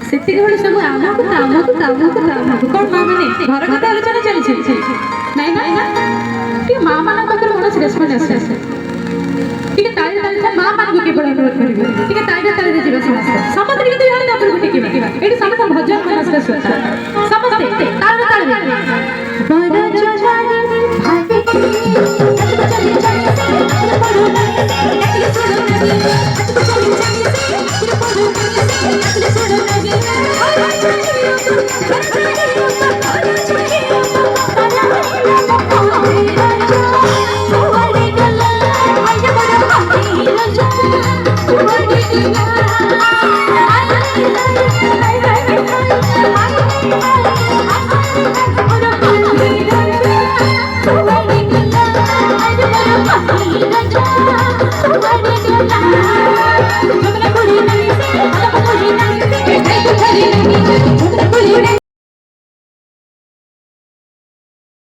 ସେତିକି ବେଳେ ସବୁ ଆମକୁ କଣ ମା ମାନେ ଘର କଥା ଆଲୋଚନା ଚାଲିଛି ନାଇଁ ନା ଟିକେ ମା ମାନଙ୍କ ପାଖରେ କୌଣସି ରେସ୍ପନ୍ସ ଆସେ ଟିକେ ତାଳି ମା ମାନଙ୍କୁ କେବଳ ଅନୁରୋଧ କରିବେ ଟିକେ ତାଳିରେ ଯିବା ସମସ୍ତେ କିନ୍ତୁ ଇଆଡ଼େ ତାପରକୁ ଟେକିବା ଏଠି ସମସ୍ତେ ଭଜନ ମନସ୍କ ସମସ୍ତେ ତାଳିରେ Thank you.